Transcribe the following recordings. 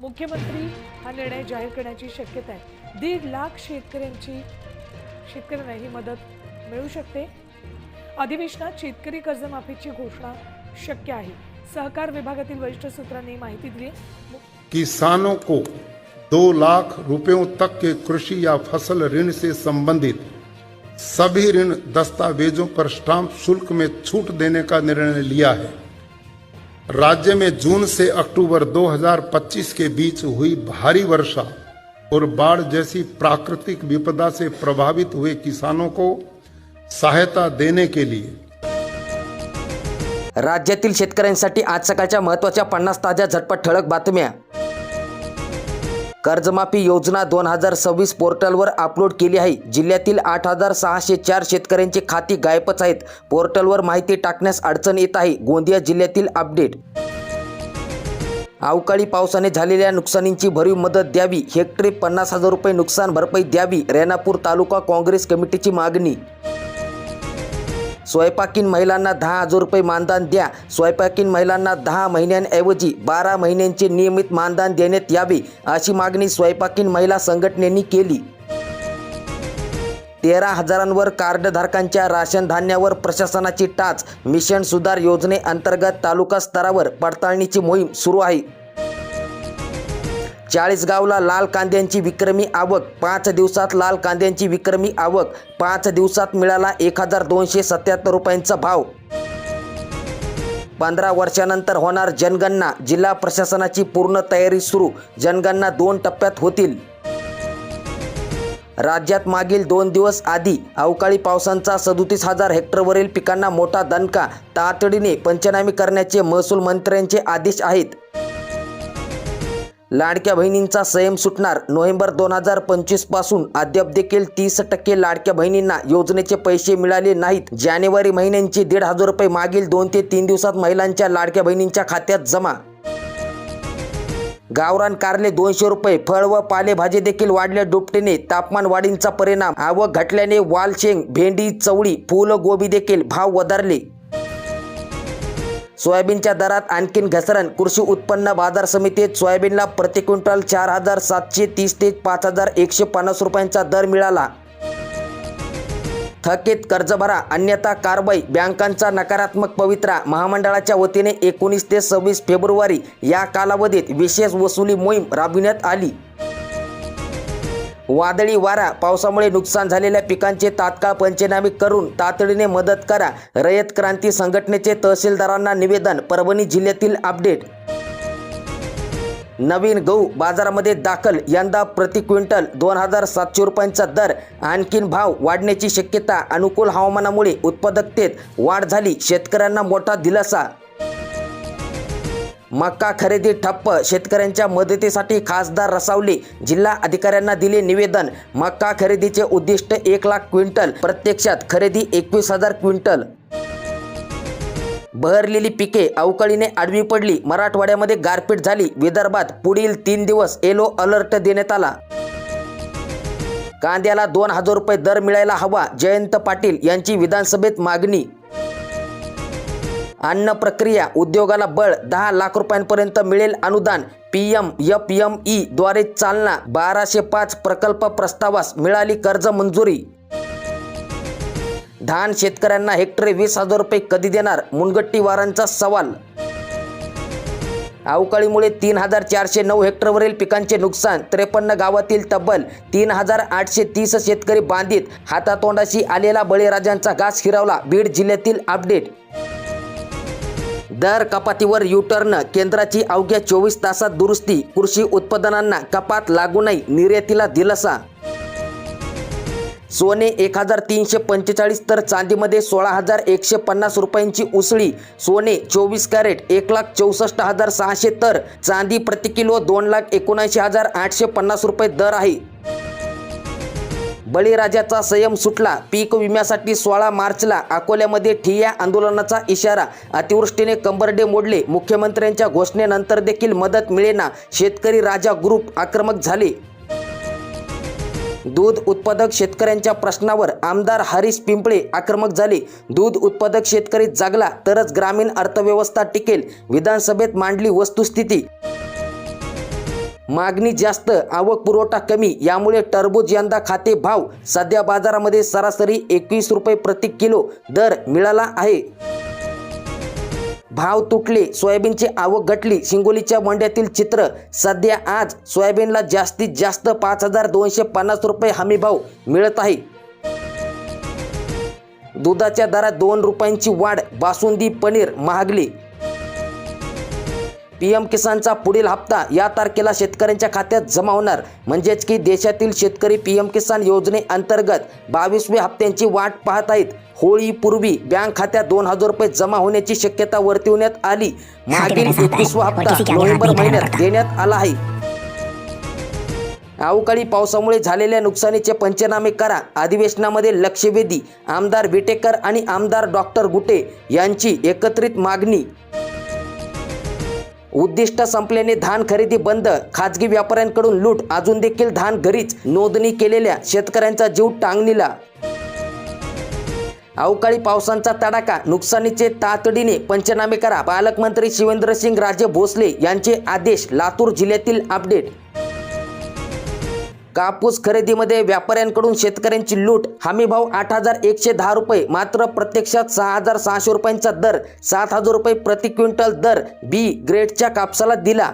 मुख्यमंत्री हा निर्णय जाहीर करण्याची शक्यता आहे। 1.5 लाख शेतकऱ्यांना ही मदत मिळू शकते। अधिवेशनात शेतकरी कर्जमाफीची घोषणा शक्य आहे। सहकार विभागातील वरिष्ठ सूत्रांनी माहिती दिली। किसानों को 2 लाख रुपयों तक के कृषि या फसल ऋण से संबंधित सभी ऋण दस्तावेजों पर स्टाम्प शुल्क में छूट देने का निर्णय लिया है। राज्य में जून से अक्टूबर 2025 के बीच हुई भारी वर्षा और बाढ़ जैसी प्राकृतिक विपदा से प्रभावित हुए किसानों को सहायता देने के लिए राज्यातील शेतकऱ्यांसाठी आज सकाळच्या महत्त्वाच्या 50 ताज्या झटपट ठळक बातम्या। कर्जमाफी योजना 2026 पोर्टलवर अपलोड केली आहे। जिल्ह्यातील 8604 शेतकऱ्यांची खाती गायबच आहेत। पोर्टलवर माहिती टाकण्यास अडचण येत आहे। गोंदिया जिल्ह्यातील अपडेट। अवकाळी पावसाने झालेल्या नुकसानींची भरीव मदत द्यावी। हेक्टरी 50,000 रुपये नुकसान भरपाई द्यावी। रेणापूर तालुका काँग्रेस कमिटीची मागणी। स्वयंपाकीन महिलांना 10,000 रुपये मानधन द्या। स्वयंपाकीन महिलांना 10 महिन्यांऐवजी 12 महिन्यांचे नियमित मानधन देण्यात यावे अशी मागणी स्वयंपाकीन महिला संघटनेने केली। 13,000वर कार्डधारकांच्या राशन धान्यावर प्रशासनाची टाच। मिशन सुधार योजनेअंतर्गत तालुका स्तरावर पडताळणीची मोहीम सुरू आहे। चाळीसगावला लाल कांद्यांची विक्रमी आवक। 5 दिवसात लाल कांद्यांची विक्रमी आवक। 5 दिवसात मिळाला 1277 रुपयांचा भाव। 15 वर्षानंतर होणार जनगणना। जिल्हा प्रशासनाची पूर्ण तयारी सुरू। जनगणना 2 टप्प्यात होतील। राज्यात मागील 2 दिवस आधी अवकाळी पावसांचा 37,000 हेक्टरवरील पिकांना मोठा दणका। तातडीने पंचनामे करण्याचे महसूल मंत्र्यांचे आदेश आहेत। लाडक्या बहिणींचा संयम सुटणार। नोव्हेंबर 2025 पासून अद्याप देखील 30% लाडक्या बहिणींना योजनेचे पैसे मिळाले नाहीत। जानेवारी महिन्यांचे 1,500 रुपये मागील 2 ते 3 दिवसात महिलांच्या लाडक्या बहिणींच्या खात्यात जमा। गावरान कारले 200 रुपये। फळ व पालेभाजी देखील वाढल्या दुपटीने। तापमान वाढींचा परिणाम। आवक घटल्याने वाल शेंग, भेंडी, चवळी, फुलगोबी देखील भाव वधारले। सोयाबीनच्या दरात आणखीन घसरण। कृषी उत्पन्न बाजार समितीत सोयाबीनला प्रति क्विंटल 4,730 ते 5,150 रुपयांचा दर मिळाला। थकीत कर्ज भरा अन्यथा कारवाई। बँकांचा नकारात्मक पवित्रा। महामंडळाच्या वतीने 19 ते 26 फेब्रुवारी या कालावधीत विशेष वसुली मोहीम राबविण्यात आली। वादळी वारा पावसामुळे नुकसान झालेल्या पिकांचे तात्काळ पंचनामे करून तातडीने मदत करा। रयत क्रांती संघटनेचे तहसीलदारांना निवेदन। परभणी जिल्ह्यातील अपडेट। नवीन गहू बाजारामध्ये दाखल। यंदा प्रति क्विंटल 2,700 रुपयांचा दर। आणखीन भाव वाढण्याची शक्यता। अनुकूल हवामानामुळे उत्पादकतेत वाढ झाली। शेतकऱ्यांना मोठा दिलासा। मका खरेदी ठप्प। शेतकऱ्यांच्या मदतीसाठी खासदार रसावले। जिल्हा अधिकाऱ्यांना दिले निवेदन। मका खरेदीचे उद्दिष्ट 1 लाख क्विंटल। प्रत्यक्षात खरेदी 21,000 क्विंटल। बहरलेली पिके अवकाळीने आडवी पडली। मराठवाड्यामध्ये गारपीट झाली। विदर्भात पुढील 3 दिवस येलो अलर्ट देण्यात आला। कांद्याला 2,000 रुपये दर मिळायला हवा। जयंत पाटील यांची विधानसभेत मागणी। अन्न प्रक्रिया उद्योगाला बळ। 10 लाख रुपयांपर्यंत मिळेल अनुदान। PMFME द्वारे चालना। 1205 प्रकल्प प्रस्तावास मिळाली कर्ज मंजुरी। धान शेतकऱ्यांना हेक्टरी 20,000 रुपये कधी देणार? मुनगट्टीवारांचा सवाल। अवकाळीमुळे 3,409 हेक्टरवरील पिकांचे नुकसान। 53 गावातील तब्बल 3,830 शेतकरी बांधित। हातातोंडाशी आलेला बळीराजांचा घास हिरावला। बीड जिल्ह्यातील अपडेट। दर कपातीवर युटर्न। केंद्राची अवघ्या 24 तासात दुरुस्ती। कृषी उत्पादनांना कपात लागू नये। निर्यातीला दिलासा। सोने 1,345 तर चांदीमध्ये 16,150 रुपयांची उसळी। सोने 24 कॅरेट 1,64,600 तर चांदी प्रति किलो 2,79,850 रुपये दर आहे। बळीराजाचा संयम सुटला। पीक विम्यासाठी 16 मार्चला अकोल्यामध्ये ठिय्या आंदोलनाचा इशारा। अतिवृष्टीने कंबरडे मोडले। मुख्यमंत्र्यांच्या घोषणेनंतर देखील मदत मिळेना। शेतकरी राजा ग्रुप आक्रमक झाले। दूध उत्पादक शेतकऱ्यांच्या प्रश्नावर आमदार हरीश पिंपळे आक्रमक झाले। दूध उत्पादक शेतकरी जागला तरच ग्रामीण अर्थव्यवस्था टिकेल। विधानसभेत मांडली वस्तुस्थिती। मागणी जास्त, आवक पुरवठा कमी, यामुळे टरबूज यंदा खाते भाव. सध्या बाजारामध्ये सरासरी 21 रुपये प्रति किलो दर मिळाला आहे. भाव तुटले, सोयाबीनची आवक घटली. हिंगोलीच्या मंड्यातील चित्र. सध्या आज सोयाबीनला जास्तीत जास्त 5,250 रुपये हमी भाव मिळत आहे. दुधाच्या दरात 2 रुपयांची वाढ. बासुंदी, पनीर महागली. PM किसानचा पुढील हप्ता या तारखेला शेतकऱ्यांच्या खात्यात जमा होणार. म्हणजेच की देशातील शेतकरी PM किसान योजनेअंतर्गत 22व्या हप्त्यांची वाट पाहत आहेत. होळीपूर्वी बँक खात्यात 2,000 रुपये जमा होण्याची शक्यता वर्तविण्यात आली. मागील 21वा हप्ता नोव्हेंबर महिन्यात देण्यात आला आहे. अवकाळी पावसामुळे झालेल्या नुकसानीचे पंचनामे करा. अधिवेशनामध्ये लक्षवेधी. आमदार विटेकर आणि आमदार डॉक्टर गुटे यांची एकत्रित मागणी. उद्दिष्ट संपल्याने धान खरेदी बंद. खाजगी व्यापाऱ्यांकडून लूट. अजून देखील धान घरीच. नोंदणी केलेल्या शेतकऱ्यांचा जीव टांगणीला. अवकाळी पावसांचा तडाखा. नुकसानीचे तातडीने पंचनामे करा. पालकमंत्री शिवेंद्रसिंग राजे भोसले यांचे आदेश. लातूर जिल्ह्यातील अपडेट. कापूस खरेदीमध्ये व्यापाऱ्यांकडून शेतकऱ्यांची लूट. हमीभाव 8,110 रुपये, मात्र प्रत्यक्षात 6,600 रुपयांचा दर. 7,000 रुपये प्रति क्विंटल दर B ग्रेडच्या कापसाला दिला.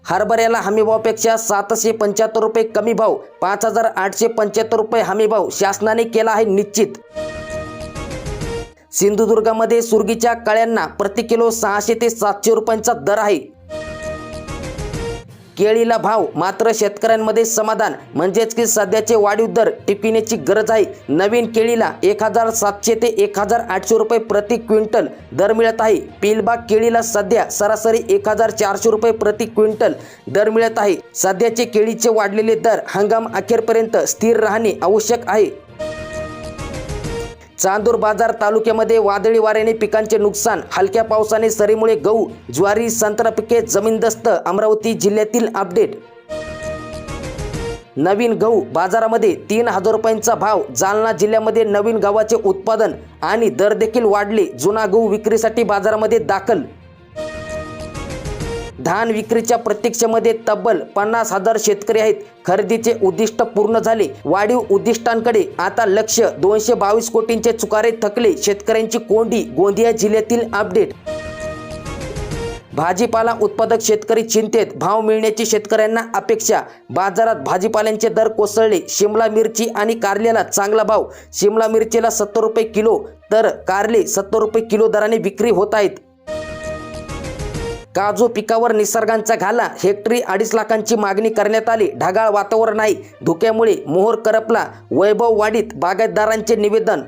हरभऱ्याला हमीभावापेक्षा 775 रुपये कमी भाव. 5,875 रुपये हमीभाव शासनाने केला आहे निश्चित. सिंधुदुर्गामध्ये सुरगीच्या कळ्यांना प्रति किलो 600 ते 700 रुपयांचा दर आहे. केळीला भाव, मात्र शेतकऱ्यांमध्ये समाधान. म्हणजेच की सध्याचे वाढीव दर टिपिण्याची गरज आहे. नवीन केळीला 1,700 ते 1,800 रुपये प्रति क्विंटल दर मिळत आहे. पिलबाग केळीला सध्या सरासरी 1,400 रुपये प्रति क्विंटल दर मिळत आहे. सध्याचे केळीचे वाढलेले दर हंगाम अखेरपर्यंत स्थिर राहणे आवश्यक आहे. चांदूर बाजार तालुक्यामध्ये वादळी वाऱ्याने पिकांचे नुकसान. हलक्या पावसाने सरीमुळे गहू, ज्वारी, संत्रा पिके जमीनदस्त. अमरावती जिल्ह्यातील अपडेट. नवीन गहू बाजारामध्ये 3,000 रुपयांचा भाव. जालना जिल्ह्यामध्ये नवीन गव्हाचे उत्पादन आणि दर देखील वाढले. जुना गहू विक्रीसाठी बाजारामध्ये दाखल. धान विक्रीच्या प्रतीक्षेमध्ये तब्बल 50,000 शेतकरी आहेत. खरेदीचे उद्दिष्ट पूर्ण झाले. वाढीव उद्दिष्टांकडे आता लक्ष. 222 कोटींचे चुकारे थकले. शेतकऱ्यांची कोंडी. गोंदिया जिल्ह्यातील अपडेट. भाजीपाला उत्पादक शेतकरी चिंतेत. भाव मिळण्याची शेतकऱ्यांना अपेक्षा. बाजारात भाजीपाल्यांचे दर कोसळले. शिमला मिरची आणि कारल्याला चांगला भाव. शिमला मिरचीला 70 रुपये किलो तर कारले 70 रुपये किलो दराने विक्री होत आहेत. काजू पिकावर निसर्गाचा घाला. हेक्टरी 2.5 लाखांची मागणी करण्यात आली. ढगाळ वातावरण आहे. धुक्यामुळे मोहोर करपला. वैभव वाढीत बागायतदारांचे निवेदन.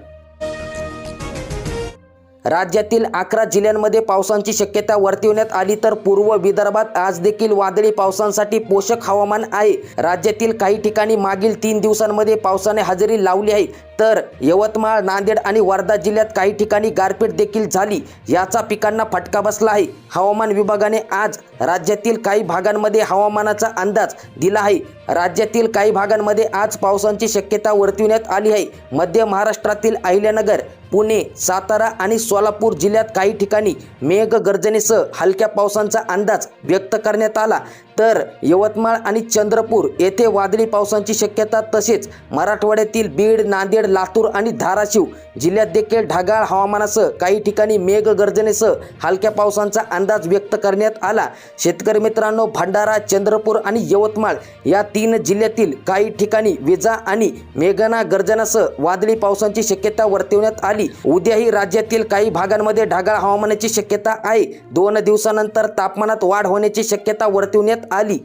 राज्यातील 11 जिल्ह्यांमध्ये पावसाची शक्यता वर्तविण्यात आली तर पूर्व विदर्भात आज देखील वादळी पावसांसाठी पोषक हवामान आहे. राज्यातील काही ठिकाणी मागील 3 दिवसांमध्ये पावसाने हजेरी लावली आहे तर यवतमाळ, नांदेड आणि वर्धा जिल्ह्यात काही ठिकाणी गारपीट देखील झाली. याचा पिकांना फटका बसला आहे. हवामान विभागाने आज राज्यातील काही भागांमध्ये हवामानाचा अंदाज दिला आहे. राज्यातील काही भागांमध्ये आज पावसाची शक्यता वर्तविण्यात आली आहे. मध्य महाराष्ट्रातील अहिल्यानगर, पुणे, सातारा आणि सोलापूर जिल्ह्यात काही ठिकाणी मेघगर्जनेसह हलक्या पावसाचा अंदाज व्यक्त करण्यात आला तर यवतमाळ आणि चंद्रपूर येथे वादळी पावसाची शक्यता. तसेच मराठवाड्यातील बीड, नांदेड, लातूर आणि धाराशिव जिल्ह्यात देखील ढगाळ हवामानासह काही ठिकाणी मेघगर्जनेसह हलक्या पावसाचा अंदाज व्यक्त करण्यात आला. शेतकरी मित्रांनो, भंडारा, चंद्रपूर आणि यवतमाळ या 3 जिल्ह्यातील काही ठिकाणी विजा आणि मेघना गर्जनासह वादळी पावसाची शक्यता वर्तविण्यात आली. उद्याही राज्यातील काही भागांमध्ये ढगाळ हवामानाची शक्यता आहे. 2 दिवसानंतर तापमानात वाढ होण्याची शक्यता वर्तविण्यात आली.